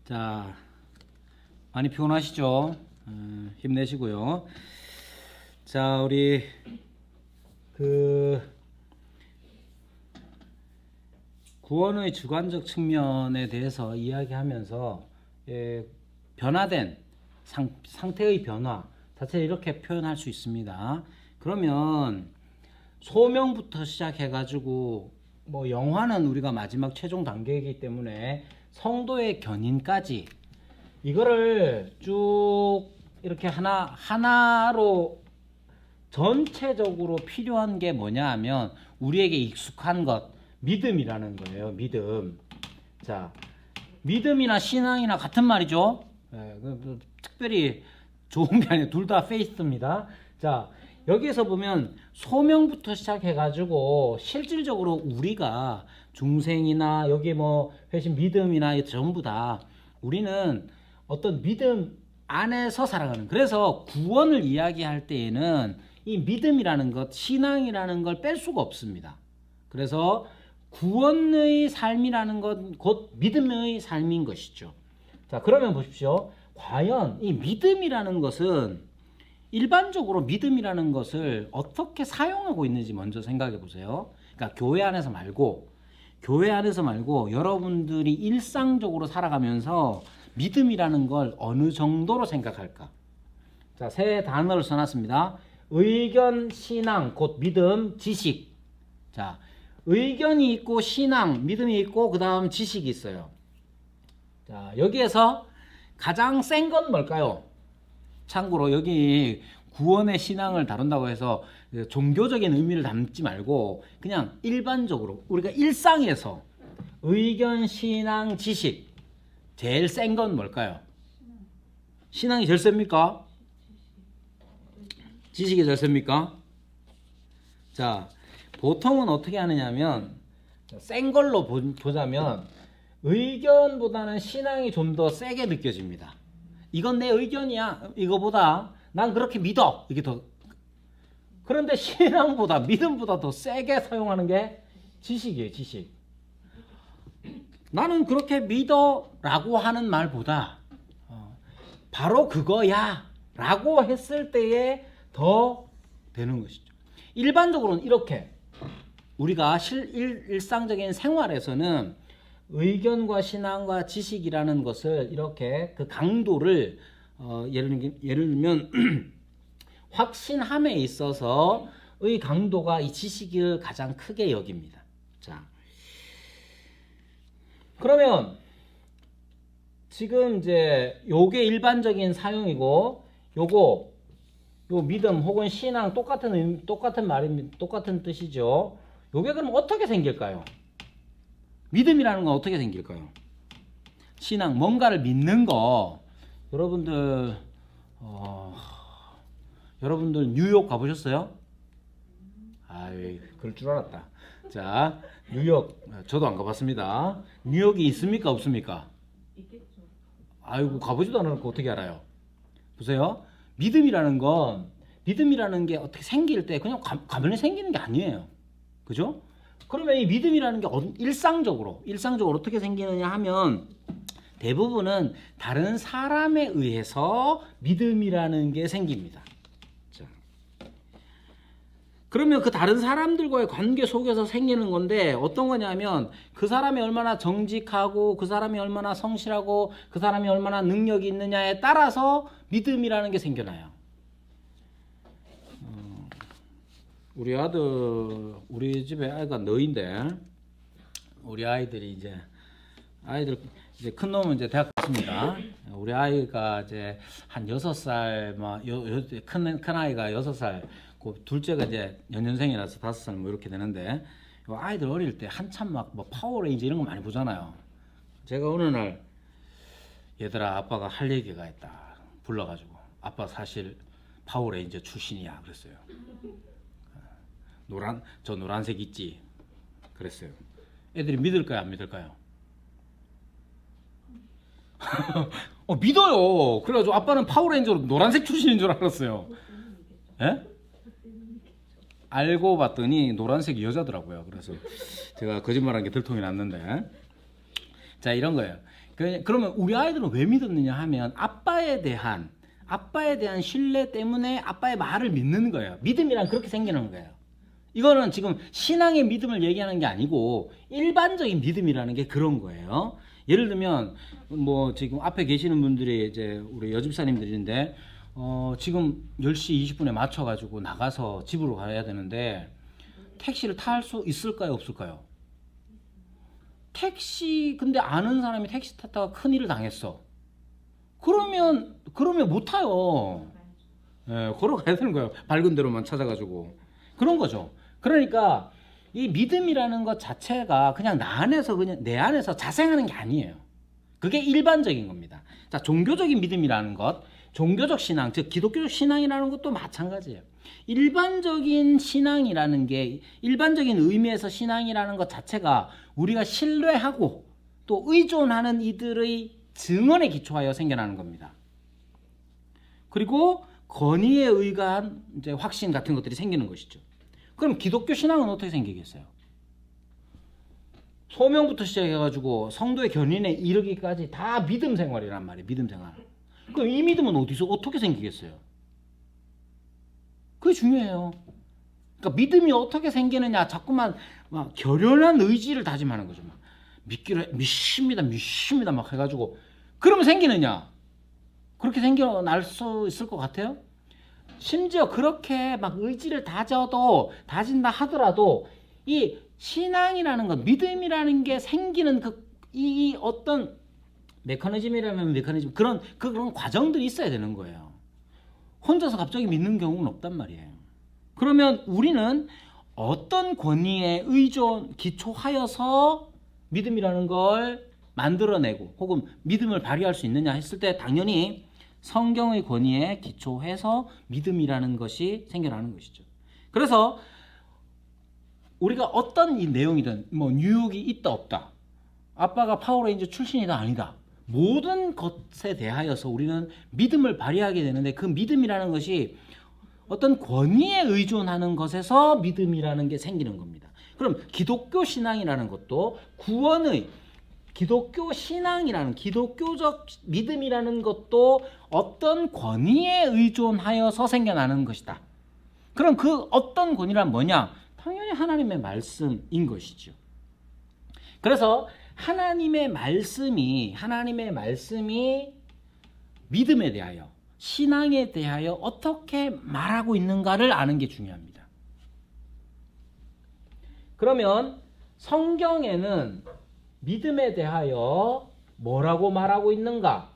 자, 많이 피곤하시죠? 힘내시고요. 자, 우리 구원의 주관적 측면에 대해서 이야기하면서 변화된 상태의 변화 자체를 이렇게 표현할 수 있습니다. 그러면 소명부터 시작해 가지고 뭐 영화는 우리가 마지막 최종 단계이기 때문에 성도의 견인까지 이거를 쭉 이렇게 하나로 전체적으로 필요한 게 뭐냐 하면 우리에게 익숙한 것, 믿음이라는 거예요. 믿음. 자, 믿음이나 신앙이나 같은 말이죠. 특별히 좋은 게 아니에요. 둘 다 페이스입니다. 자, 여기에서 보면 소명부터 시작해 가지고 실질적으로 우리가 중생이나 여기 뭐 회신 믿음이나 전부 다 우리는 어떤 믿음 안에서 살아가는, 그래서 구원을 이야기할 때에는 이 믿음이라는 것, 신앙이라는 걸 뺄 수가 없습니다. 그래서 구원의 삶이라는 것 곧 믿음의 삶인 것이죠. 자, 그러면 보십시오. 과연 이 믿음이라는 것은 일반적으로 믿음이라는 것을 어떻게 사용하고 있는지 먼저 생각해 보세요. 그러니까 교회 안에서 말고 여러분들이 일상적으로 살아가면서 믿음이라는 걸 어느 정도로 생각할까? 자, 세 단어를 써놨습니다. 의견, 신앙, 곧 믿음, 지식. 자, 의견이 있고 신앙, 믿음이 있고 그 다음 지식이 있어요. 자, 여기에서 가장 센 건 뭘까요? 참고로 여기 구원의 신앙을 다룬다고 해서 종교적인 의미를 담지 말고 그냥 일반적으로 우리가 일상에서 의견, 신앙, 지식 제일 센 건 뭘까요? 신앙이 제일 셉니까? 지식이 제일 셉니까? 자, 보통은 어떻게 하느냐면 센 걸로 보자면 의견보다는 신앙이 좀 더 세게 느껴집니다. 이건 내 의견이야. 이거보다 난 그렇게 믿어. 이게 더. 그런데 신앙보다 믿음보다 더 세게 사용하는 게 지식이에요. 지식. 나는 그렇게 믿어라고 하는 말보다 바로 그거야 라고 했을 때에 더 되는 것이죠. 일반적으로는 이렇게 우리가 일상적인 생활에서는 의견과 신앙과 지식이라는 것을 이렇게 그 강도를 예를 들면 확신함에 있어서의 강도가 이 지식을 가장 크게 여깁니다. 자, 그러면 지금 이제 요게 일반적인 사용이고 요 믿음 혹은 신앙 똑같은 말입니다. 똑같은 뜻이죠. 요게 그럼 어떻게 생길까요? 믿음이라는 건 어떻게 생길까요? 신앙, 뭔가를 믿는 거. 여러분들 뉴욕 가보셨어요? 아이, 그럴 줄 알았다. 자, 뉴욕 저도 안 가봤습니다. 뉴욕이 있습니까 없습니까? 있겠죠. 아이고, 가보지도 않았고 어떻게 알아요? 보세요. 믿음이라는 게 어떻게 생길 때 그냥 가만히 생기는 게 아니에요. 그죠? 그러면 이 믿음이라는 게 일상적으로 어떻게 생기느냐 하면 대부분은 다른 사람에 의해서 믿음이라는 게 생깁니다. 자, 그러면 그 다른 사람들과의 관계 속에서 생기는 건데 어떤 거냐면 그 사람이 얼마나 정직하고 그 사람이 얼마나 성실하고 그 사람이 얼마나 능력이 있느냐에 따라서 믿음이라는 게 생겨나요. 우리 집에 아이가 너인데 우리 아이들이 이제 큰 놈은 이제 대학 갔습니다. 우리 아이가 이제 한 6살, 큰 아이가 6살, 그 둘째가 이제 연년생이라서 5살 뭐 이렇게 되는데, 아이들 어릴 때 한참 막 뭐 파워레인저 이런 거 많이 보잖아요. 제가 어느 날 얘들아, 아빠가 할 얘기가 있다 불러가지고, 아빠 사실 파워레인저 출신이야 그랬어요. 저 노란색 있지 그랬어요. 애들이 믿을까요 안 믿을까요? 믿어요. 그래가지고 아빠는 파워레인저로 노란색 출신인 줄 알았어요. 예? 알고 봤더니 노란색이 여자더라고요. 그래서 제가 거짓말한 게 들통이 났는데, 자, 이런 거예요. 그러면 우리 아이들은 왜 믿었느냐 하면 아빠에 대한 신뢰 때문에 아빠의 말을 믿는 거예요. 믿음이란 그렇게 생기는 거예요. 이거는 지금 신앙의 믿음을 얘기하는 게 아니고 일반적인 믿음이라는 게 그런 거예요. 예를 들면 뭐 지금 앞에 계시는 분들이 이제 우리 여집사님들인데 지금 10시 20분에 맞춰 가지고 나가서 집으로 가야 되는데 택시를 탈 수 있을까요, 없을까요? 택시 근데 아는 사람이 택시 탔다가 큰일을 당했어. 그러면 못 타요. 예, 걸어가야 되는 거예요. 밝은 데로만 찾아가지고. 그런 거죠. 그러니까 이 믿음이라는 것 자체가 그냥 내 안에서 자생하는 게 아니에요. 그게 일반적인 겁니다. 자, 종교적인 믿음이라는 것, 종교적 신앙, 즉 기독교적 신앙이라는 것도 마찬가지예요. 일반적인 신앙이라는 게, 일반적인 의미에서 신앙이라는 것 자체가 우리가 신뢰하고 또 의존하는 이들의 증언에 기초하여 생겨나는 겁니다. 그리고 권위에 의한 이제 확신 같은 것들이 생기는 것이죠. 그럼 기독교 신앙은 어떻게 생기겠어요? 소명부터 시작해가지고 성도의 견인에 이르기까지 다 믿음 생활이란 말이에요. 믿음 생활. 그럼 이 믿음은 어떻게 생기겠어요? 그게 중요해요. 그러니까 믿음이 어떻게 생기느냐, 자꾸만 막 결연한 의지를 다짐하는 거죠. 막 믿습니다 막 해가지고 그러면 생기느냐? 그렇게 생겨날 수 있을 것 같아요? 심지어 그렇게 막 의지를 다진다 하더라도 이 신앙이라는 것, 믿음이라는 게 생기는 이 어떤 메커니즘이라면 메커니즘, 그런 과정들이 있어야 되는 거예요. 혼자서 갑자기 믿는 경우는 없단 말이에요. 그러면 우리는 어떤 권위에 기초하여서 믿음이라는 걸 만들어내고 혹은 믿음을 발휘할 수 있느냐 했을 때 당연히 성경의 권위에 기초해서 믿음이라는 것이 생겨나는 것이죠. 그래서 우리가 어떤 이 내용이든 뭐 뉴욕이 있다 없다, 아빠가 파워레인저 출신이다 아니다, 모든 것에 대하여서 우리는 믿음을 발휘하게 되는데 그 믿음이라는 것이 어떤 권위에 의존하는 것에서 믿음이라는 게 생기는 겁니다. 그럼 기독교 신앙이라는 것도 기독교 신앙이라는 기독교적 믿음이라는 것도 어떤 권위에 의존하여서 생겨나는 것이다. 그럼 그 어떤 권위란 뭐냐? 당연히 하나님의 말씀인 것이죠. 그래서 하나님의 말씀이 믿음에 대하여, 신앙에 대하여 어떻게 말하고 있는가를 아는 게 중요합니다. 그러면 성경에는 믿음에 대하여 뭐라고 말하고 있는가?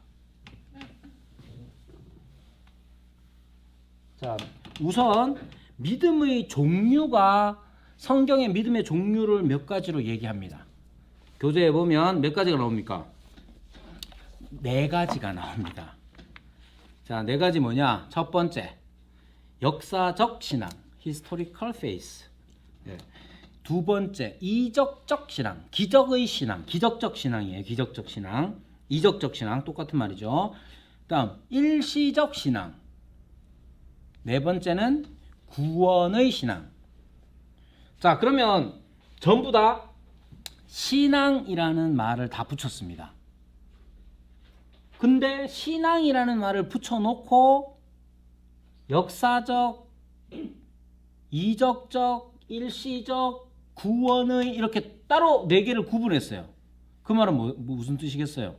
자, 우선 믿음의 종류가, 성경의 믿음의 종류를 몇 가지로 얘기합니다. 교재에 보면 몇 가지가 나옵니까? 4가지가 나옵니다. 자, 4가지 뭐냐? 첫 번째, 역사적 신앙, historical faith. 네. 두 번째, 이적적 신앙, 기적의 신앙, 기적적 신앙이에요. 기적적 신앙, 이적적 신앙 똑같은 말이죠. 다음, 일시적 신앙. 네 번째는 구원의 신앙. 자, 그러면 전부 다 신앙이라는 말을 다 붙였습니다. 근데 신앙이라는 말을 붙여놓고 역사적, 이적적, 일시적, 구원의 이렇게 따로 4개를 구분했어요. 그 말은 무슨 뜻이겠어요?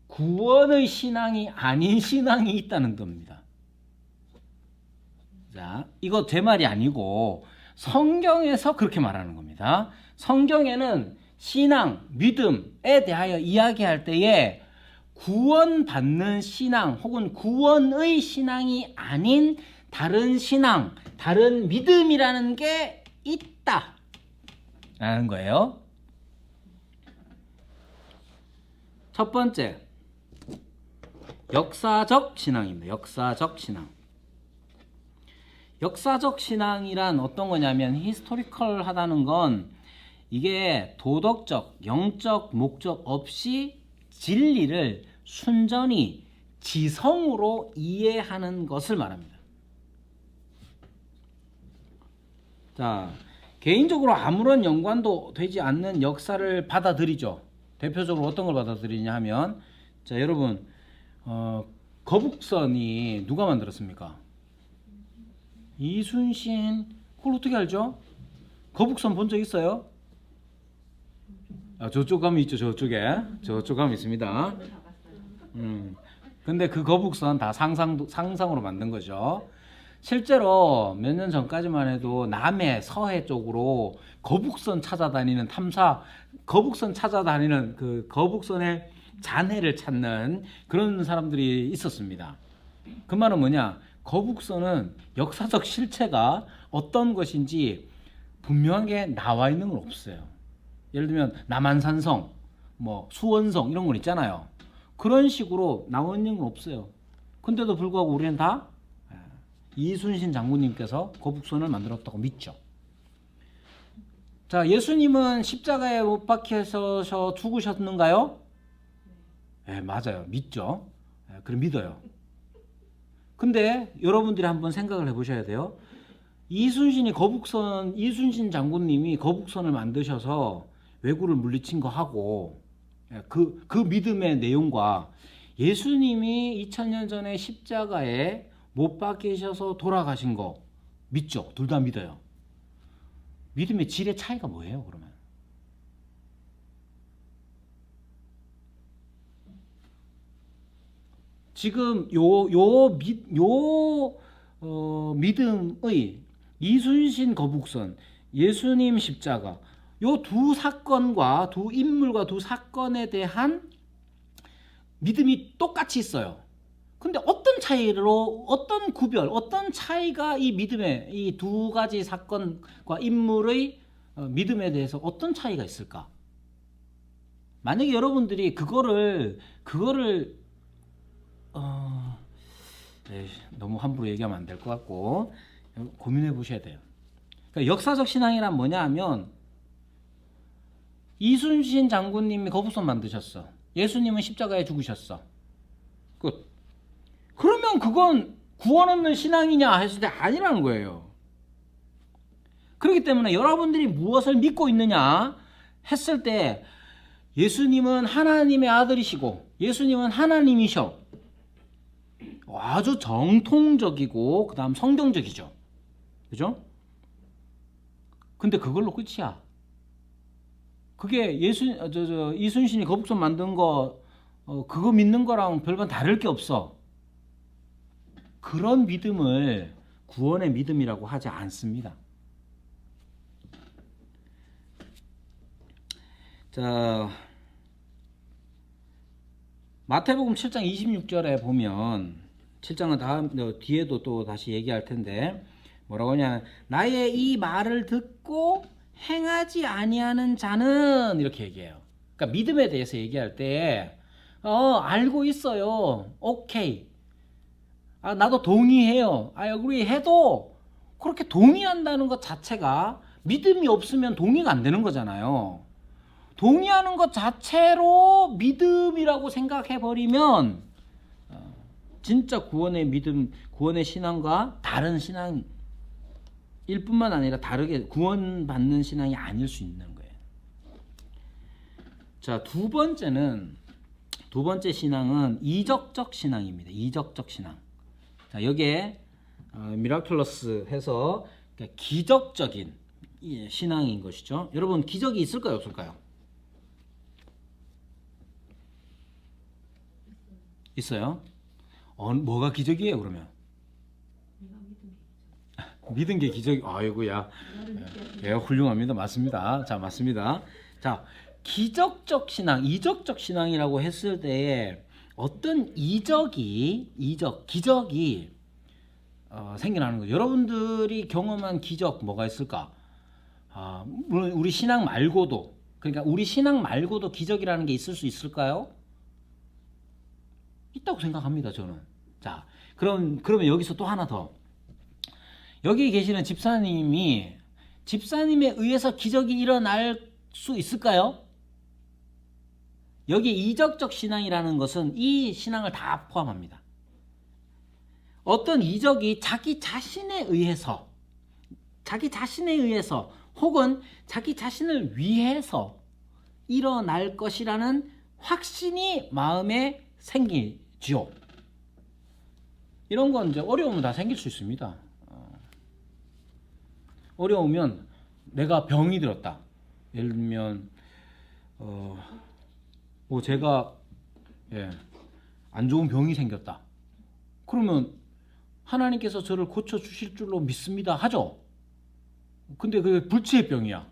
구원의 신앙이 아닌 신앙이 있다는 겁니다. 자, 이거 제 말이 아니고 성경에서 그렇게 말하는 겁니다. 성경에는 신앙, 믿음에 대하여 이야기할 때에 구원받는 신앙 혹은 구원의 신앙이 아닌 다른 신앙, 다른 믿음이라는 게 있다 라는 거예요. 첫 번째, 역사적 신앙입니다. 역사적 신앙. 역사적 신앙이란 어떤 거냐면 히스토리컬하다는 건 이게 도덕적, 영적 목적 없이 진리를 순전히 지성으로 이해하는 것을 말합니다. 자, 개인적으로 아무런 연관도 되지 않는 역사를 받아들이죠. 대표적으로 어떤 걸 받아들이냐 하면, 자 여러분, 거북선이 누가 만들었습니까? 이순신. 그걸 어떻게 알죠? 거북선 본 적 있어요? 저쪽 가면 있죠. 저쪽 가면 있습니다. 근데 그 거북선 다 상상으로 만든 거죠. 실제로 몇 년 전까지만 해도 남해 서해 쪽으로 거북선 찾아다니는 그 거북선의 잔해를 찾는 그런 사람들이 있었습니다. 그 말은 뭐냐? 거북선은 역사적 실체가 어떤 것인지 분명하게 나와 있는 건 없어요. 예를 들면 남한산성, 뭐 수원성 이런 건 있잖아요. 그런 식으로 나와 있는 건 없어요. 근데도 불구하고 우리는 다 이순신 장군님께서 거북선을 만들었다고 믿죠. 자, 예수님은 십자가에 못 박혀서 죽으셨는가요? 네, 맞아요. 믿죠. 그럼 믿어요. 근데 여러분들이 한번 생각을 해보셔야 돼요. 이순신 장군님이 거북선을 만드셔서 왜구를 물리친 거 하고 그 믿음의 내용과 예수님이 2000년 전에 십자가에 못 박히셔서 돌아가신 거 믿죠? 둘 다 믿어요. 믿음의 질의 차이가 뭐예요, 그러면? 지금 믿음의 이순신 거북선, 예수님 십자가, 요 두 사건과 두 인물과 두 사건에 대한 믿음이 똑같이 있어요. 근데 어떤 차이로, 어떤 구별, 어떤 차이가 이 믿음의 이 두 가지 사건과 인물의 믿음에 대해서 어떤 차이가 있을까? 만약에 여러분들이 그거를 너무 함부로 얘기하면 안 될 것 같고 고민해 보셔야 돼요. 그러니까 역사적 신앙이란 뭐냐 하면 이순신 장군님이 거북선 만드셨어. 예수님은 십자가에 죽으셨어. 끝. 그러면 그건 구원 없는 신앙이냐 했을 때 아니라는 거예요. 그렇기 때문에 여러분들이 무엇을 믿고 있느냐 했을 때 예수님은 하나님의 아들이시고 예수님은 하나님이셔. 아주 정통적이고 그 다음 성경적이죠. 그죠? 근데 그걸로 끝이야. 그게 이순신이 거북선 만든 거 그거 믿는 거랑 별반 다를 게 없어. 그런 믿음을 구원의 믿음이라고 하지 않습니다. 자, 마태복음 7장 26절에 보면 7장은 다음 뒤에도 또 다시 얘기할 텐데 뭐라고 하냐, 나의 이 말을 듣고 행하지 아니하는 자는, 이렇게 얘기해요. 그러니까 믿음에 대해서 얘기할 때 알고 있어요. 오케이. 나도 동의해요. agree 해도 그렇게 동의한다는 것 자체가 믿음이 없으면 동의가 안 되는 거잖아요. 동의하는 것 자체로 믿음이라고 생각해 버리면 진짜 구원의 믿음, 구원의 신앙과 다른 신앙일 뿐만 아니라 다르게 구원받는 신앙이 아닐 수 있는 거예요. 자, 두 번째 신앙은 이적적 신앙입니다. 이적적 신앙. 자, 여기에 미라클러스 해서 기적적인 신앙인 것이죠. 여러분, 기적이 있을까요, 없을까요? 있어요. 뭐가 기적이에요, 그러면? 믿은 게 기적. 아이고야. 예, 훌륭합니다. 맞습니다. 자, 맞습니다. 자, 기적적 신앙, 이적적 신앙이라고 했을 때에 어떤 기적이 생겨나는 거예요. 여러분들이 경험한 기적 뭐가 있을까? 물론 우리 신앙 말고도, 그러니까 우리 신앙 말고도 기적이라는 게 있을 수 있을까요? 있다고 생각합니다, 저는. 자, 그러면 여기서 또 하나 더. 여기 계시는 집사님에 의해서 기적이 일어날 수 있을까요? 여기 이적적 신앙이라는 것은 이 신앙을 다 포함합니다. 어떤 이적이 자기 자신에 의해서 혹은 자기 자신을 위해서 일어날 것이라는 확신이 마음에 생기지요. 이런 건 이제 어려우면 다 생길 수 있습니다. 어려우면 내가 병이 들었다. 예를 들면 뭐 제가 안 좋은 병이 생겼다. 그러면 하나님께서 저를 고쳐 주실 줄로 믿습니다 하죠. 근데 그게 불치의 병이야.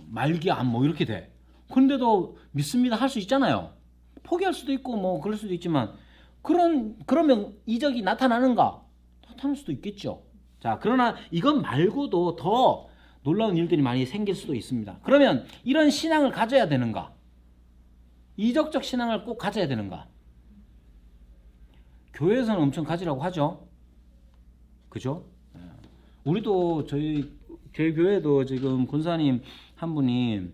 말기암 뭐 이렇게 돼. 근데도 믿습니다 할 수 있잖아요. 포기할 수도 있고 뭐 그럴 수도 있지만 그러면 이적이 나타나는가? 나타날 수도 있겠죠. 자, 그러나 이것 말고도 더 놀라운 일들이 많이 생길 수도 있습니다. 그러면 이런 신앙을 가져야 되는가? 이적적 신앙을 꼭 가져야 되는가? 교회에서는 엄청 가지라고 하죠. 그죠? 우리도 저희 교회도 지금 권사님 한 분이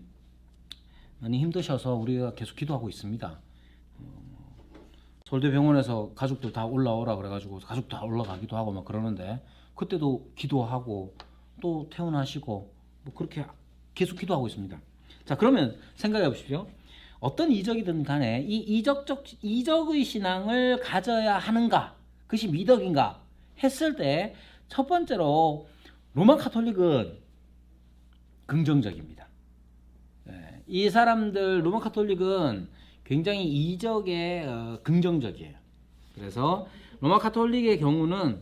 많이 힘드셔서 우리가 계속 기도하고 있습니다. 서울대병원에서 가족들 다 올라오라 그래가지고 가족 다 올라가기도 하고 막 그러는데 그때도 기도하고 또 퇴원하시고 뭐 그렇게 계속 기도하고 있습니다. 자, 그러면 생각해 보십시오. 어떤 이적이든 간에 이 이적의 신앙을 가져야 하는가? 그것이 미덕인가? 했을 때 첫 번째로 로마 카톨릭은 긍정적입니다. 이 사람들 로마 카톨릭은 굉장히 이적에 긍정적이에요. 그래서 로마 카톨릭의 경우는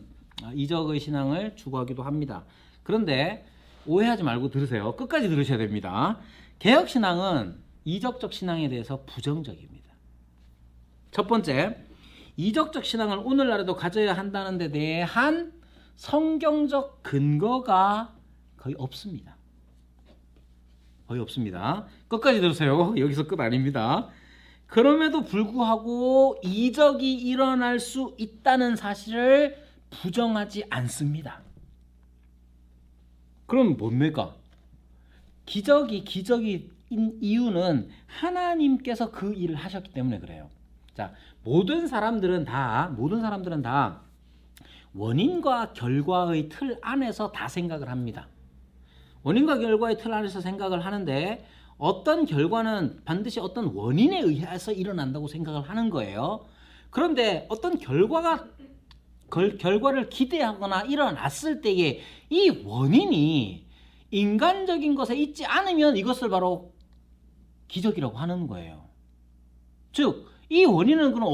이적의 신앙을 추구하기도 합니다. 그런데 오해하지 말고 들으세요. 끝까지 들으셔야 됩니다. 개혁 신앙은 이적적 신앙에 대해서 부정적입니다. 첫 번째, 이적적 신앙을 오늘날에도 가져야 한다는 데 대한 성경적 근거가 거의 없습니다. 거의 없습니다. 끝까지 들으세요. 여기서 끝 아닙니다. 그럼에도 불구하고 이적이 일어날 수 있다는 사실을 부정하지 않습니다. 그럼 뭡니까? 기적인 이유는 하나님께서 그 일을 하셨기 때문에 그래요. 자, 모든 사람들은 다 원인과 결과의 틀 안에서 다 생각을 합니다. 원인과 결과의 틀 안에서 생각을 하는데 어떤 결과는 반드시 어떤 원인에 의해서 일어난다고 생각을 하는 거예요. 그런데 어떤 결과를 기대하거나 일어났을 때에 이 원인이 인간적인 것에 있지 않으면 이것을 바로 기적이라고 하는 거예요. 즉, 이 원인은 그럼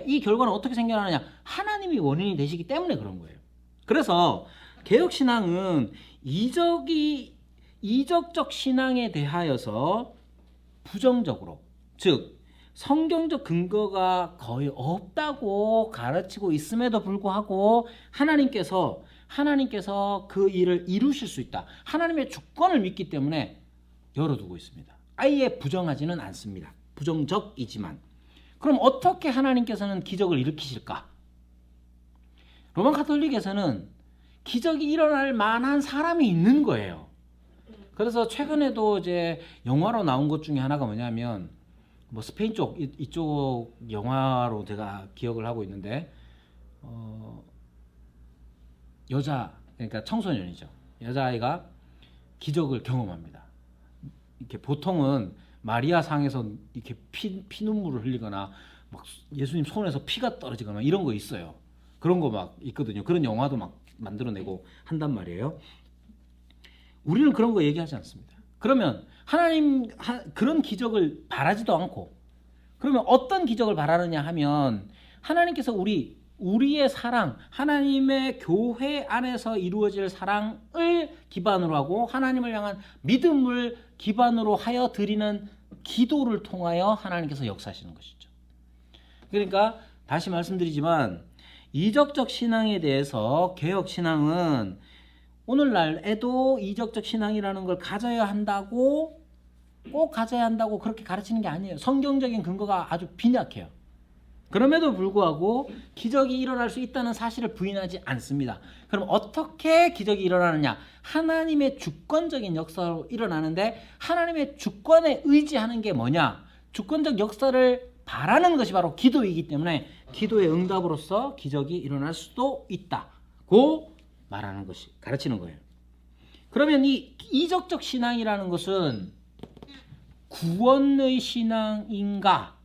이 결과는 어떻게 생겨나느냐? 하나님이 원인이 되시기 때문에 그런 거예요. 그래서 개혁신앙은 이적적 신앙에 대하여서 부정적으로, 즉 성경적 근거가 거의 없다고 가르치고 있음에도 불구하고 하나님께서 그 일을 이루실 수 있다. 하나님의 주권을 믿기 때문에 열어두고 있습니다. 아예 부정하지는 않습니다. 부정적이지만. 그럼 어떻게 하나님께서는 기적을 일으키실까? 로마 카톨릭에서는 기적이 일어날 만한 사람이 있는 거예요. 그래서 최근에도 이제 영화로 나온 것 중에 하나가 뭐냐면 뭐 스페인 쪽 이쪽 영화로 제가 기억을 하고 있는데 그러니까 청소년이죠. 여자아이가 기적을 경험합니다. 이렇게 보통은 마리아 상에서 이렇게 피눈물을 흘리거나 막 예수님 손에서 피가 떨어지거나 이런 거 있어요. 그런 거 막 있거든요. 그런 영화도 막 만들어내고 한단 말이에요. 우리는 그런 거 얘기하지 않습니다. 그러면 하나님 그런 기적을 바라지도 않고, 그러면 어떤 기적을 바라느냐 하면 하나님께서 우리의 사랑, 하나님의 교회 안에서 이루어질 사랑을 기반으로 하고 하나님을 향한 믿음을 기반으로 하여 드리는 기도를 통하여 하나님께서 역사하시는 것이죠. 그러니까 다시 말씀드리지만 이적적 신앙에 대해서 개혁신앙은 오늘날에도 이적적 신앙이라는 걸 가져야 한다고 그렇게 가르치는 게 아니에요. 성경적인 근거가 아주 빈약해요. 그럼에도 불구하고 기적이 일어날 수 있다는 사실을 부인하지 않습니다. 그럼 어떻게 기적이 일어나느냐? 하나님의 주권적인 역사로 일어나는데 하나님의 주권에 의지하는 게 뭐냐? 주권적 역사를 바라는 것이 바로 기도이기 때문에 기도의 응답으로서 기적이 일어날 수도 있다고 말하는 것이 가르치는 거예요. 그러면 이 이적적 신앙이라는 것은 구원의 신앙인가?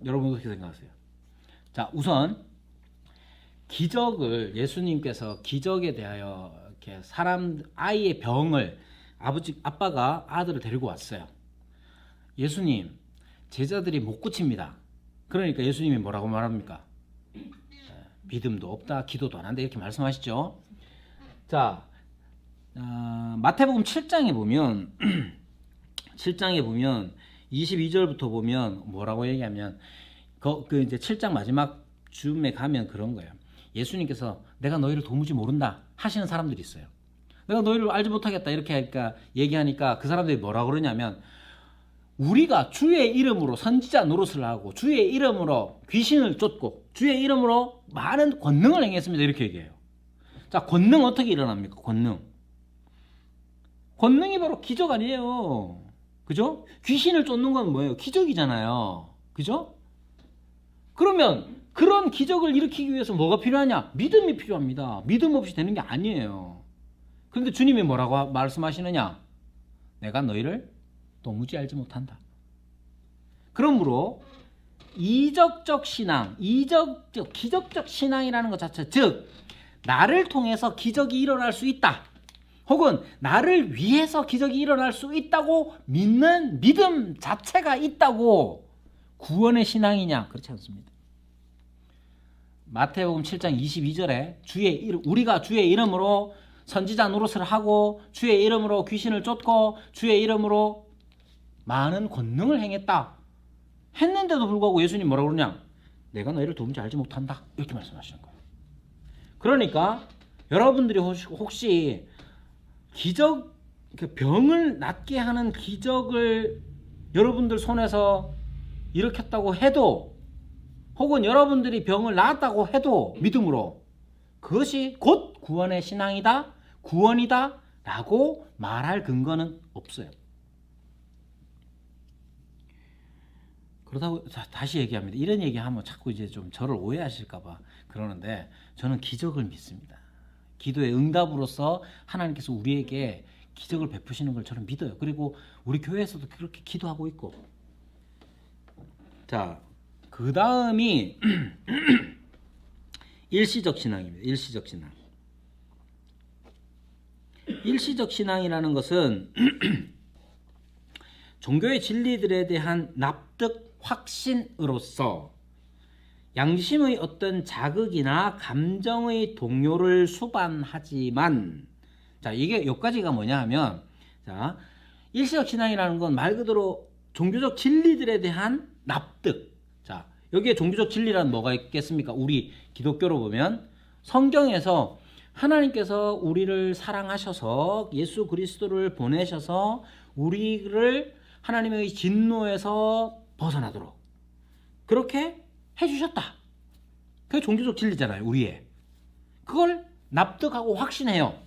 여러분 어떻게 생각하세요? 자, 우선 기적을 예수님께서 기적에 대하여 이렇게 아이의 병을 아빠가 아들을 데리고 왔어요. 예수님, 제자들이 못 고칩니다. 그러니까 예수님이 뭐라고 말합니까? 믿음도 없다, 기도도 안 한다 이렇게 말씀하시죠. 자, 마태복음 7장에 보면 7장에 보면 22절부터 보면 뭐라고 얘기하면 그 이제 7장 마지막 쯤에 가면 그런 거예요. 예수님께서 내가 너희를 도무지 모른다 하시는 사람들이 있어요. 내가 너희를 알지 못하겠다 이렇게 하니까 얘기하니까 그 사람들이 뭐라고 그러냐면 우리가 주의 이름으로 선지자 노릇을 하고 주의 이름으로 귀신을 쫓고 주의 이름으로 많은 권능을 행했습니다 이렇게 얘기해요. 자, 권능 어떻게 일어납니까? 권능이 바로 기적 아니에요. 그죠? 귀신을 쫓는 건 뭐예요? 기적이잖아요. 그죠? 그러면 그런 기적을 일으키기 위해서 뭐가 필요하냐? 믿음이 필요합니다. 믿음 없이 되는 게 아니에요. 그런데 주님이 뭐라고 말씀하시느냐? 내가 너희를 도무지 알지 못한다. 그러므로 이적적 신앙, 기적적 신앙이라는 것 자체, 즉 나를 통해서 기적이 일어날 수 있다. 혹은 나를 위해서 기적이 일어날 수 있다고 믿는 믿음 자체가 있다고 구원의 신앙이냐? 그렇지 않습니다. 마태복음 7장 22절에 우리가 주의 이름으로 선지자 노릇을 하고 주의 이름으로 귀신을 쫓고 주의 이름으로 많은 권능을 행했다. 했는데도 불구하고 예수님 뭐라고 그러냐? 내가 너희를 도무지 알지 못한다. 이렇게 말씀하시는 거예요. 그러니까 여러분들이 혹시 기적, 병을 낫게 하는 기적을 여러분들 손에서 일으켰다고 해도 혹은 여러분들이 병을 낳았다고 해도 믿음으로 그것이 곧 구원의 신앙이다, 구원이다 라고 말할 근거는 없어요. 그렇다고 다시 얘기합니다. 이런 얘기하면 자꾸 이제 좀 저를 오해하실까봐 그러는데 저는 기적을 믿습니다. 기도의 응답으로서 하나님께서 우리에게 기적을 베푸시는 걸 저는 믿어요. 그리고 우리 교회에서도 그렇게 기도하고 있고. 자, 그 다음이 일시적 신앙입니다. 일시적 신앙. 일시적 신앙이라는 것은 종교의 진리들에 대한 납득, 확신으로서 양심의 어떤 자극이나 감정의 동요를 수반하지만, 자, 이게 여기까지가 뭐냐 하면, 자, 일시적 신앙이라는 건 말 그대로 종교적 진리들에 대한 납득. 자, 여기에 종교적 진리란 뭐가 있겠습니까? 우리 기독교로 보면 성경에서 하나님께서 우리를 사랑하셔서 예수 그리스도를 보내셔서 우리를 하나님의 진노에서 벗어나도록 그렇게 해주셨다. 그게 종교적 진리잖아요. 우리의. 그걸 납득하고 확신해요.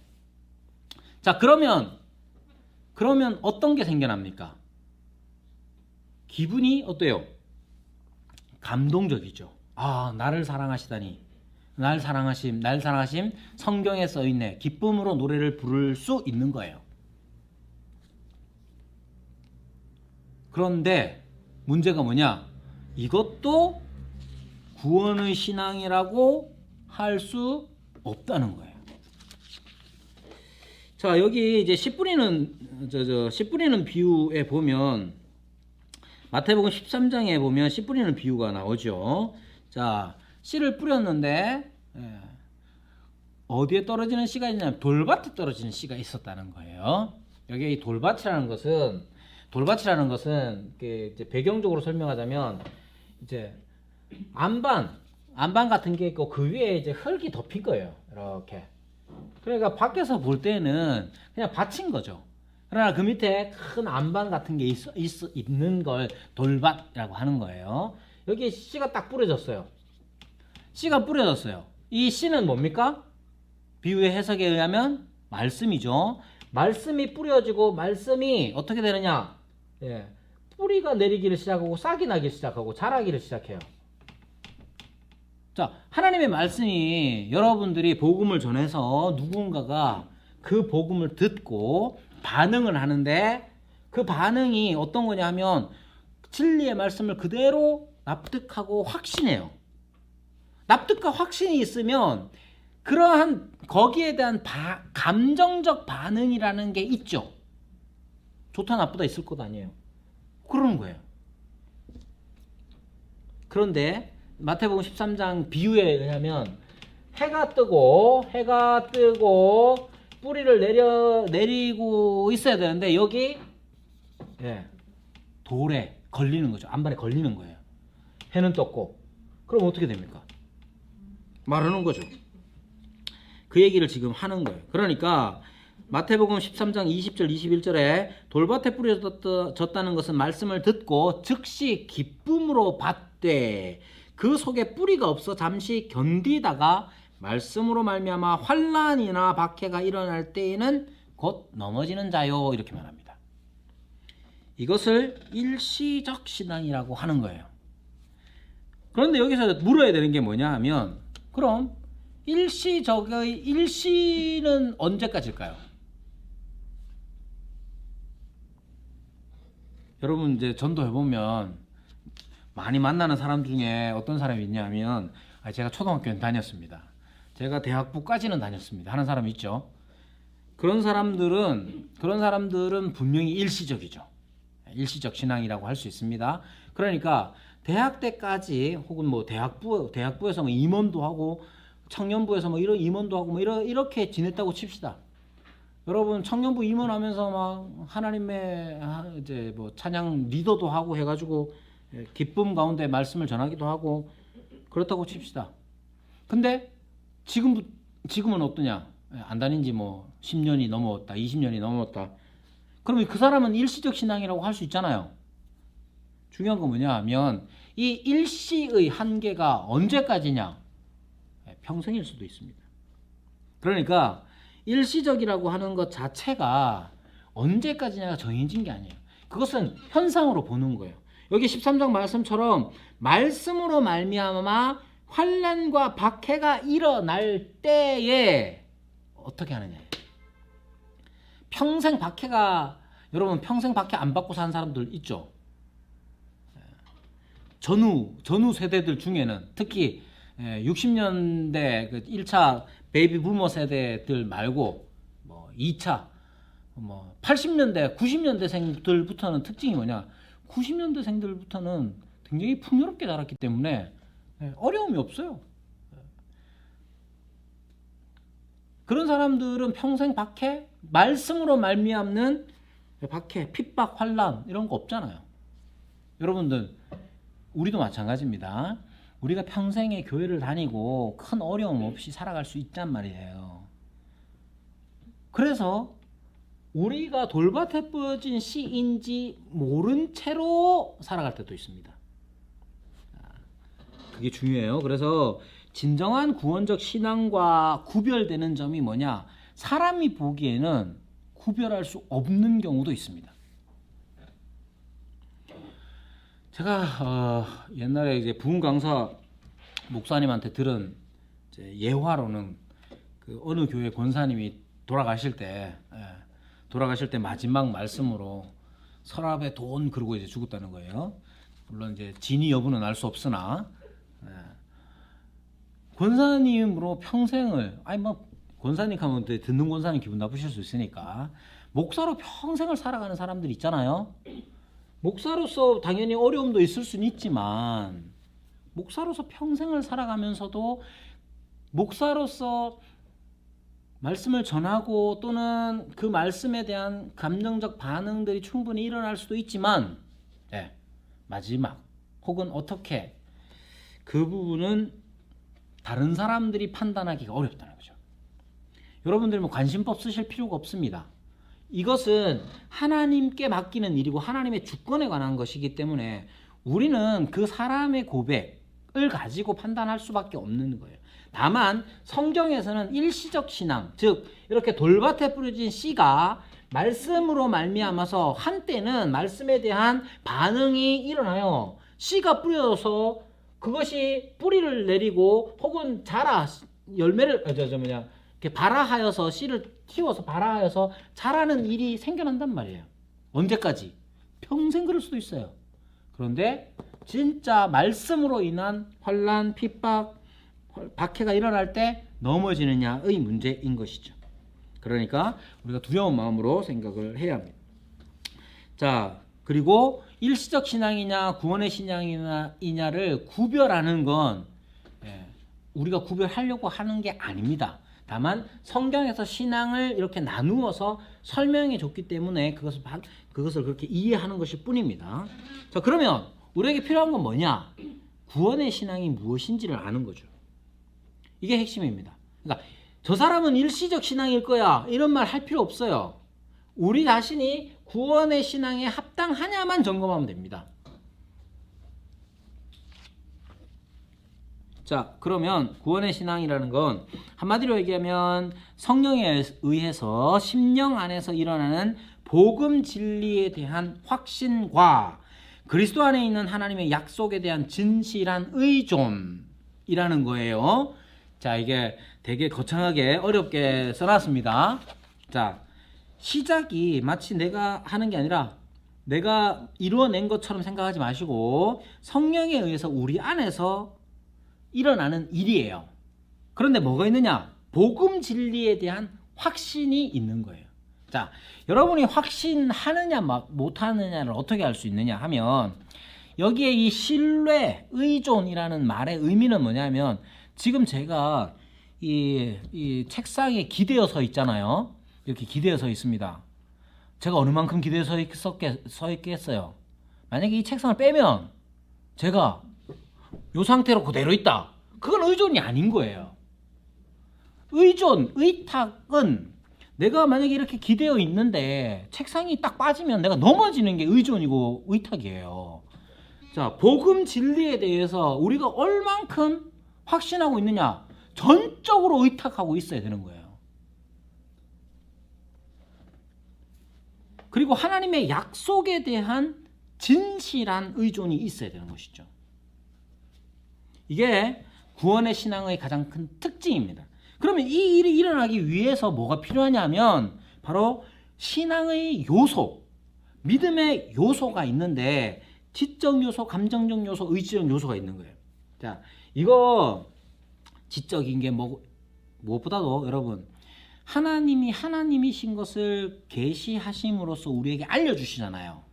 자, 그러면 어떤 게 생겨납니까? 기분이 어때요? 감동적이죠. 아, 나를 사랑하시다니. 날 사랑하심 성경에 써있네. 기쁨으로 노래를 부를 수 있는 거예요. 그런데 문제가 뭐냐? 이것도 구원의 신앙이라고 할 수 없다는 거예요. 자, 여기 이제 씨 뿌리는 비유에 보면 마태복음 13장에 보면 씨 뿌리는 비유가 나오죠. 자, 씨를 뿌렸는데 어디에 떨어지는 씨가 있냐면 돌밭에 떨어지는 씨가 있었다는 거예요. 여기 이 돌밭이라는 것은 이제 배경적으로 설명하자면 이제 안반 같은 게 있고 그 위에 이제 흙이 덮인 거예요. 이렇게. 그러니까 밖에서 볼 때는 그냥 밭인 거죠. 그러나 그 밑에 큰 안반 같은 게 있는 걸 돌밭이라고 하는 거예요. 여기 씨가 딱 뿌려졌어요. 씨가 뿌려졌어요. 이 씨는 뭡니까? 비유의 해석에 의하면 말씀이죠. 말씀이 뿌려지고 말씀이 어떻게 되느냐? 뿌리가 내리기를 시작하고 싹이 나기 시작하고 자라기를 시작해요. 자, 하나님의 말씀이 여러분들이 복음을 전해서 누군가가 그 복음을 듣고 반응을 하는데 그 반응이 어떤 거냐면 진리의 말씀을 그대로 납득하고 확신해요. 납득과 확신이 있으면 그러한 거기에 대한 감정적 반응이라는 게 있죠. 좋다 나쁘다 있을 것 아니에요. 그러는 거예요. 그런데 마태복음 13장 비유에 의하면 해가 뜨고 뿌리를 내리고 있어야 되는데 여기 돌에 걸리는 거죠. 안반에 걸리는 거예요. 해는 떴고 그럼 어떻게 됩니까? 말하는 거죠. 그 얘기를 지금 하는 거예요. 그러니까 마태복음 13장 20절 21절에 돌밭에 뿌려졌다는 것은 말씀을 듣고 즉시 기쁨으로 받되 그 속에 뿌리가 없어 잠시 견디다가 말씀으로 말미암아 환난이나 박해가 일어날 때에는 곧 넘어지는 자요 이렇게 말합니다. 이것을 일시적 신앙이라고 하는 거예요. 그런데 여기서 물어야 되는 게 뭐냐 하면 그럼 일시는 언제까지일까요? 여러분 이제 전도해보면 많이 만나는 사람 중에 어떤 사람이 있냐면 제가 초등학교는 다녔습니다. 제가 대학부까지는 다녔습니다. 하는 사람이 있죠. 그런 사람들은 분명히 일시적이죠. 일시적 신앙이라고 할 수 있습니다. 그러니까 대학 때까지 혹은 뭐 대학부에서 뭐 임원도 하고 청년부에서 뭐 이런 임원도 하고 뭐 이렇게 지냈다고 칩시다. 여러분 청년부 임원하면서 막 하나님의 이제 뭐 찬양 리더도 하고 해가지고 기쁨 가운데 말씀을 전하기도 하고 그렇다고 칩시다. 근데 지금은 어떠냐? 안 다닌 지 뭐 10년이 넘었다, 20년이 넘었다. 그러면 그 사람은 일시적 신앙이라고 할 수 있잖아요. 중요한 건 뭐냐 하면 이 일시의 한계가 언제까지냐? 평생일 수도 있습니다. 그러니까 일시적이라고 하는 것 자체가 언제까지냐가 정해진 게 아니에요. 그것은 현상으로 보는 거예요. 여기 13장 말씀처럼 말씀으로 말미암아 환난과 박해가 일어날 때에 어떻게 하느냐. 여러분 평생 박해 안 받고 사는 사람들 있죠. 전후 세대들 중에는 특히 60년대 그 1차 베이비 부머 세대들 말고 뭐 2차 80년대 90년대생들부터는 특징이 뭐냐. 90년대생들부터는 굉장히 풍요롭게 자랐기 때문에 어려움이 없어요. 그런 사람들은 평생 박해, 말씀으로 말미암는 박해, 핍박, 환난 이런 거 없잖아요. 여러분들 우리도 마찬가지입니다. 우리가 평생에 교회를 다니고 큰 어려움 없이 살아갈 수 있단 말이에요. 그래서 우리가 돌밭에 뿌려진 씨인지 모른 채로 살아갈 때도 있습니다. 그게 중요해요. 그래서 진정한 구원적 신앙과 구별되는 점이 뭐냐? 사람이 보기에는 구별할 수 없는 경우도 있습니다. 제가 옛날에 이제 부흥 강사 목사님한테 들은 예화로는 그 어느 교회 권사님이 돌아가실 때 마지막 말씀으로 서랍에 돈 그러고 이제 죽었다는 거예요. 물론 이제 진위 여부는 알 수 없으나 권사님으로 평생을 권사님 하면 듣는 권사님 기분 나쁘실 수 있으니까 목사로 평생을 살아가는 사람들 있잖아요. 목사로서 당연히 어려움도 있을 수는 있지만 목사로서 평생을 살아가면서도 목사로서 말씀을 전하고 또는 그 말씀에 대한 감정적 반응들이 충분히 일어날 수도 있지만 마지막 혹은 어떻게 그 부분은 다른 사람들이 판단하기가 어렵다는 거죠. 여러분들 뭐 관심법 쓰실 필요가 없습니다. 이것은 하나님께 맡기는 일이고 하나님의 주권에 관한 것이기 때문에 우리는 그 사람의 고백을 가지고 판단할 수밖에 없는 거예요. 다만 성경에서는 일시적 신앙, 즉 이렇게 돌밭에 뿌려진 씨가 말씀으로 말미암아서 한때는 말씀에 대한 반응이 일어나요. 씨가 뿌려서 그것이 뿌리를 내리고 혹은 열매를 이렇게 발화하여서 씨를 틔워서 발화하여서 자라는 일이 생겨난단 말이에요. 언제까지? 평생 그럴 수도 있어요. 그런데 진짜 말씀으로 인한 환난, 핍박, 박해가 일어날 때 넘어지느냐의 문제인 것이죠. 그러니까 우리가 두려운 마음으로 생각을 해야 합니다. 자, 그리고 일시적 신앙이냐 구원의 신앙이냐를 구별하는 건 우리가 구별하려고 하는 게 아닙니다. 다만 성경에서 신앙을 이렇게 나누어서 설명해 줬기 때문에 그것을 그렇게 이해하는 것일 뿐입니다. 자, 그러면 우리에게 필요한 건 뭐냐? 구원의 신앙이 무엇인지를 아는 거죠. 이게 핵심입니다. 그러니까 저 사람은 일시적 신앙일 거야 이런 말 할 필요 없어요. 우리 자신이 구원의 신앙에 합당하냐만 점검하면 됩니다. 자, 그러면 구원의 신앙이라는 건 한마디로 얘기하면 성령에 의해서 심령 안에서 일어나는 복음 진리에 대한 확신과 그리스도 안에 있는 하나님의 약속에 대한 진실한 의존이라는 거예요. 자, 이게 되게 거창하게 어렵게 써놨습니다. 자, 시작이 마치 내가 하는 게 아니라 내가 이루어낸 것처럼 생각하지 마시고 성령에 의해서 우리 안에서 일어나는 일이에요. 그런데 뭐가 있느냐? 복음 진리에 대한 확신이 있는 거예요. 자, 여러분이 확신하느냐 못하느냐를 어떻게 알 수 있느냐 하면 여기에 이 신뢰, 의존이라는 말의 의미는 뭐냐면 지금 제가 이 책상에 기대어 서 있잖아요. 이렇게 기대어 서 있습니다. 제가 어느 만큼 기대어 서 있겠어요? 만약에 이 책상을 빼면 제가 이 상태로 그대로 있다. 그건 의존이 아닌 거예요. 의존, 의탁은 내가 만약에 이렇게 기대어 있는데 책상이 딱 빠지면 내가 넘어지는 게 의존이고 의탁이에요. 자, 복음 진리에 대해서 우리가 얼만큼 확신하고 있느냐? 전적으로 의탁하고 있어야 되는 거예요. 그리고 하나님의 약속에 대한 진실한 의존이 있어야 되는 것이죠. 이게 구원의 신앙의 가장 큰 특징입니다. 그러면 이 일이 일어나기 위해서 뭐가 필요하냐면 바로 신앙의 요소, 믿음의 요소가 있는데 지적 요소, 감정적 요소, 의지적 요소가 있는 거예요. 자, 이거 지적인 게 무엇보다도 여러분 하나님이 하나님이신 것을 계시하심으로써 우리에게 알려주시잖아요.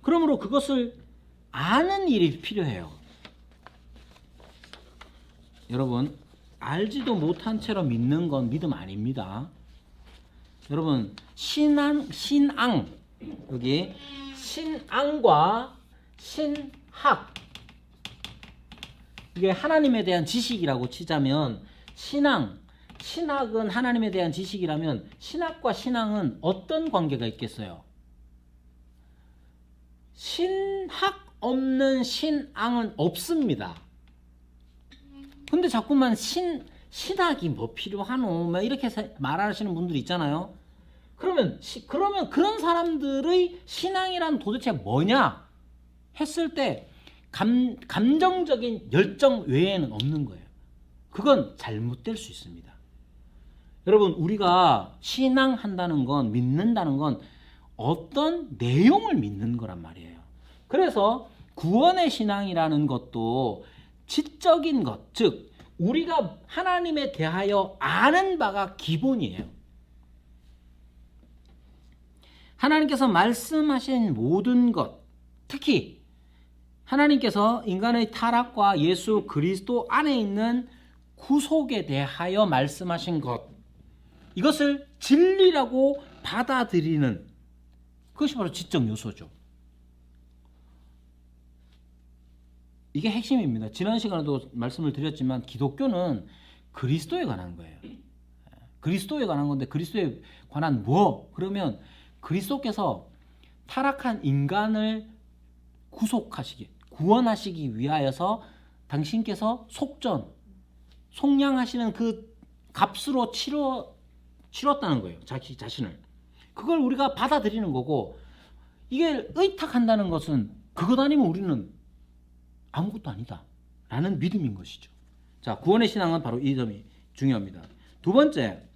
그러므로 그것을 아는 일이 필요해요. 여러분, 알지도 못한 채로 믿는 건 믿음 아닙니다. 여러분, 신앙 여기 신앙과 신학, 이게 하나님에 대한 지식이라고 치자면 신학은 하나님에 대한 지식이라면 신학과 신앙은 어떤 관계가 있겠어요? 신학 없는 신앙은 없습니다. 근데 자꾸만 신학이 뭐 필요하노? 막 이렇게 말하시는 분들 있잖아요. 그러면 그런 사람들의 신앙이란 도대체 뭐냐? 했을 때 감정적인 열정 외에는 없는 거예요. 그건 잘못될 수 있습니다. 여러분, 우리가 신앙한다는 건, 믿는다는 건 어떤 내용을 믿는 거란 말이에요. 그래서 구원의 신앙이라는 것도 지적인 것, 즉 우리가 하나님에 대하여 아는 바가 기본이에요. 하나님께서 말씀하신 모든 것, 특히 하나님께서 인간의 타락과 예수 그리스도 안에 있는 구속에 대하여 말씀하신 것, 이것을 진리라고 받아들이는 그것이 바로 지적 요소죠. 이게 핵심입니다. 지난 시간에도 말씀을 드렸지만 기독교는 그리스도에 관한 거예요. 그리스도에 관한 건데 그리스도에 관한 뭐? 그러면 그리스도께서 타락한 인간을 구원하시기 위하여서 당신께서 속량하시는 그 값으로 치렀다는 거예요. 자기 자신을. 그걸 우리가 받아들이는 거고, 이게 의탁한다는 것은 그것 아니면 우리는 아무것도 아니다 라는 믿음인 것이죠. 자, 구원의 신앙은 바로 이 점이 중요합니다. 두 번째,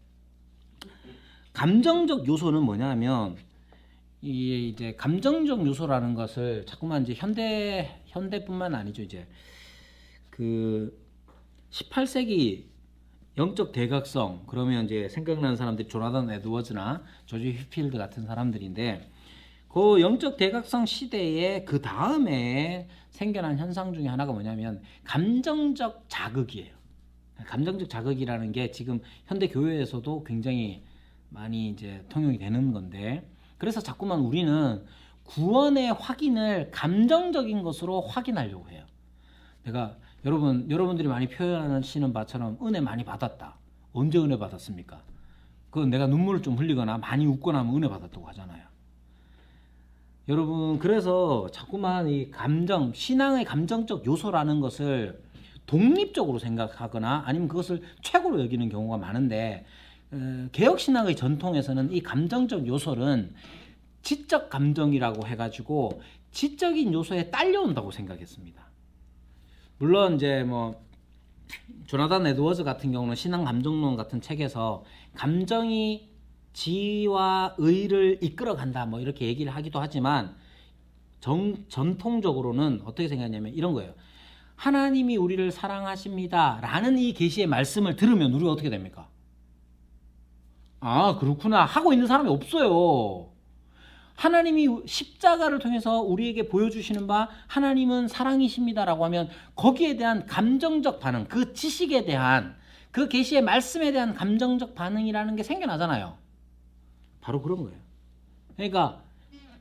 감정적 요소는 뭐냐면 이 이제 감정적 요소라는 것을 자꾸만 이제 현대뿐만 아니죠. 이제 그 18세기 영적 대각성 그러면 이제 생각나는 사람들이 조나단 에드워즈나 조지 휘필드 같은 사람들인데 그 영적 대각성 시대에 그 다음에 생겨난 현상 중에 하나가 뭐냐면 감정적 자극이에요. 감정적 자극이라는 게 지금 현대 교회에서도 굉장히 많이 이제 통용이 되는 건데 그래서 자꾸만 우리는 구원의 확인을 감정적인 것으로 확인하려고 해요. 내가 여러분들이 많이 표현하시는 바처럼 은혜 많이 받았다. 언제 은혜 받았습니까? 그건 내가 눈물을 좀 흘리거나 많이 웃고 나면 은혜 받았다고 하잖아요. 여러분 그래서 자꾸만 이 감정, 신앙의 감정적 요소라는 것을 독립적으로 생각하거나 아니면 그것을 최고로 여기는 경우가 많은데 개혁신학의 전통에서는 이 감정적 요소는 지적 감정이라고 해가지고 지적인 요소에 딸려온다고 생각했습니다. 물론 이제 뭐 조나단 에드워즈 같은 경우는 신앙 감정론 같은 책에서 감정이 지와 의를 이끌어간다 뭐 이렇게 얘기를 하기도 하지만 전통적으로는 어떻게 생각하냐면 이런 거예요. 하나님이 우리를 사랑하십니다 라는 이 계시의 말씀을 들으면 우리가 어떻게 됩니까? 아 그렇구나 하고 있는 사람이 없어요. 하나님이 십자가를 통해서 우리에게 보여주시는 바 하나님은 사랑이십니다라고 하면 거기에 대한 감정적 반응, 그 지식에 대한 그 계시의 말씀에 대한 감정적 반응이라는 게 생겨나잖아요. 바로 그런 거예요. 그러니까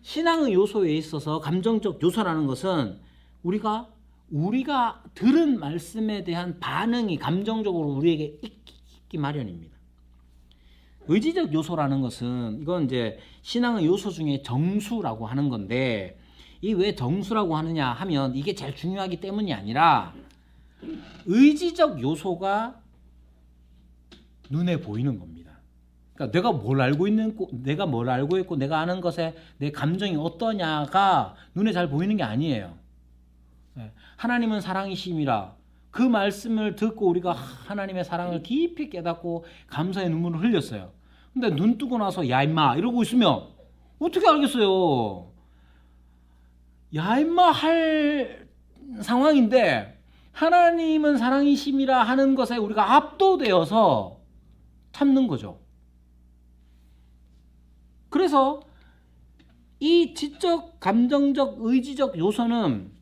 신앙의 요소에 있어서 감정적 요소라는 것은 우리가 들은 말씀에 대한 반응이 감정적으로 우리에게 있기 마련입니다. 의지적 요소라는 것은 이건 이제 신앙의 요소 중에 정수라고 하는 건데 이 왜 정수라고 하느냐 하면 이게 제일 중요하기 때문이 아니라 의지적 요소가 눈에 보이는 겁니다. 그러니까 내가 뭘 알고 있고 내가 아는 것에 내 감정이 어떠냐가 눈에 잘 보이는 게 아니에요. 하나님은 사랑이심이라 그 말씀을 듣고 우리가 하나님의 사랑을 깊이 깨닫고 감사의 눈물을 흘렸어요. 근데 눈 뜨고 나서 야 임마 이러고 있으면 어떻게 알겠어요? 야 임마 할 상황인데 하나님은 사랑이심이라 하는 것에 우리가 압도되어서 참는 거죠. 그래서 이 지적, 감정적, 의지적 요소는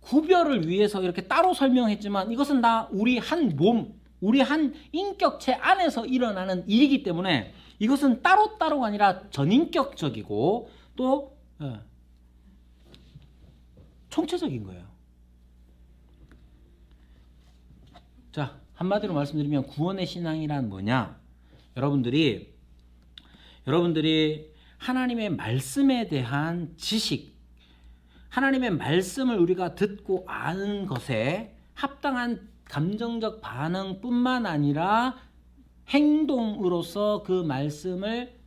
구별을 위해서 이렇게 따로 설명했지만 이것은 다 우리 한 몸, 우리 한 인격체 안에서 일어나는 일이기 때문에 이것은 따로따로가 아니라 전인격적이고 또 총체적인 거예요. 자, 한마디로 말씀드리면 구원의 신앙이란 뭐냐? 여러분들이 하나님의 말씀에 대한 지식, 하나님의 말씀을 우리가 듣고 아는 것에 합당한 감정적 반응뿐만 아니라 행동으로서 그 말씀을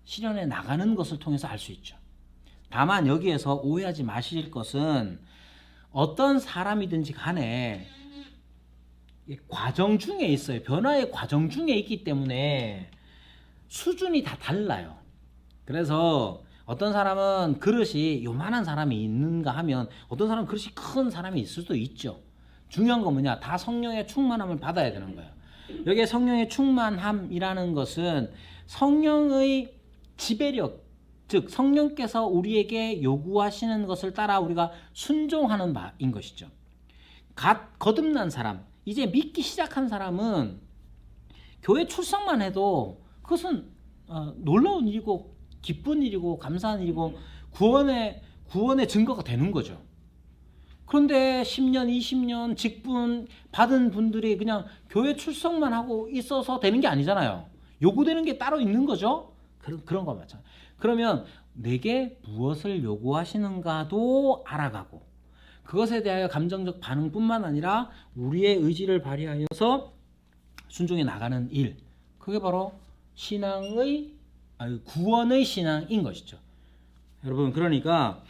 실현해 나가는 것을 통해서 알 수 있죠. 다만 여기에서 오해하지 마실 것은 어떤 사람이든지 간에 과정 중에 있어요. 변화의 과정 중에 있기 때문에 수준이 다 달라요. 그래서 어떤 사람은 그릇이 요만한 사람이 있는가 하면 어떤 사람은 그릇이 큰 사람이 있을 수도 있죠. 중요한 건 뭐냐? 다 성령의 충만함을 받아야 되는 거예요. 여기에 성령의 충만함이라는 것은 성령의 지배력, 즉 성령께서 우리에게 요구하시는 것을 따라 우리가 순종하는 바인 것이죠. 거듭난 사람, 이제 믿기 시작한 사람은 교회 출석만 해도 그것은 놀라운 일이고 기쁜 일이고 감사한 일이고 구원의 증거가 되는 거죠. 그런데 10년, 20년 직분 받은 분들이 그냥 교회 출석만 하고 있어서 되는 게 아니잖아요. 요구되는 게 따로 있는 거죠. 그런 거 맞죠. 그러면 내게 무엇을 요구하시는가도 알아가고 그것에 대하여 감정적 반응뿐만 아니라 우리의 의지를 발휘하여서 순종해 나가는 일, 그게 바로 구원의 신앙인 것이죠. 여러분, 그러니까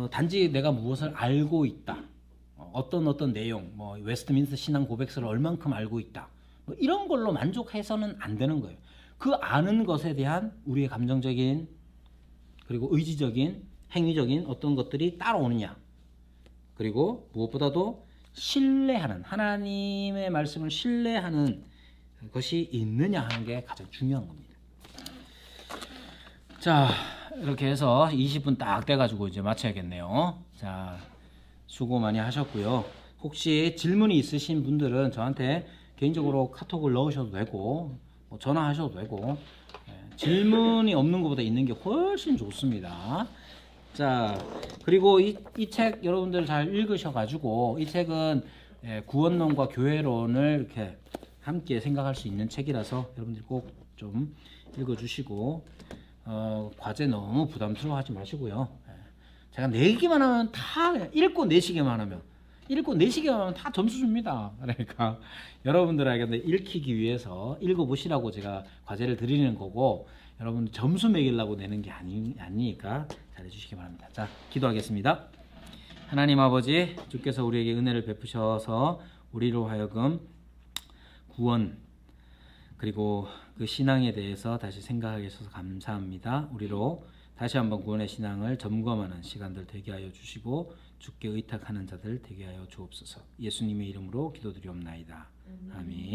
단지 내가 무엇을 알고 있다, 어떤 내용, 뭐 웨스트민스터 신앙 고백서를 얼만큼 알고 있다, 뭐 이런 걸로 만족해서는 안 되는 거예요. 그 아는 것에 대한 우리의 감정적인 그리고 의지적인 행위적인 어떤 것들이 따라오느냐, 그리고 무엇보다도 신뢰하는 하나님의 말씀을 신뢰하는 것이 있느냐 하는 게 가장 중요한 겁니다. 자, 이렇게 해서 20분 딱 돼가지고 이제 마쳐야겠네요. 자, 수고 많이 하셨고요. 혹시 질문이 있으신 분들은 저한테 개인적으로 카톡을 넣으셔도 되고 뭐 전화하셔도 되고, 질문이 없는 것보다 있는 게 훨씬 좋습니다. 자, 그리고 이 책 여러분들 잘 읽으셔가지고, 이 책은 구원론과 교회론을 이렇게 함께 생각할 수 있는 책이라서 여러분들이 꼭 좀 읽어주시고, 과제 너무 부담스러워하지 마시고요. 제가 내기만 하면 다 읽고 내시기만 하면 다 점수 줍니다. 그러니까 여러분들에게 읽히기 위해서 읽어보시라고 제가 과제를 드리는 거고, 여러분 점수 매기려고 내는 게 아니니까 잘해주시기 바랍니다. 자, 기도하겠습니다. 하나님 아버지, 주께서 우리에게 은혜를 베푸셔서 우리로 하여금 구원 그리고 그 신앙에 대해서 다시 생각하게 해주셔서 감사합니다. 우리로 다시 한번 구원의 신앙을 점검하는 시간들 되게 하여 주시고 주께 의탁하는 자들 되게 하여 주옵소서. 예수님의 이름으로 기도드리옵나이다. 아멘.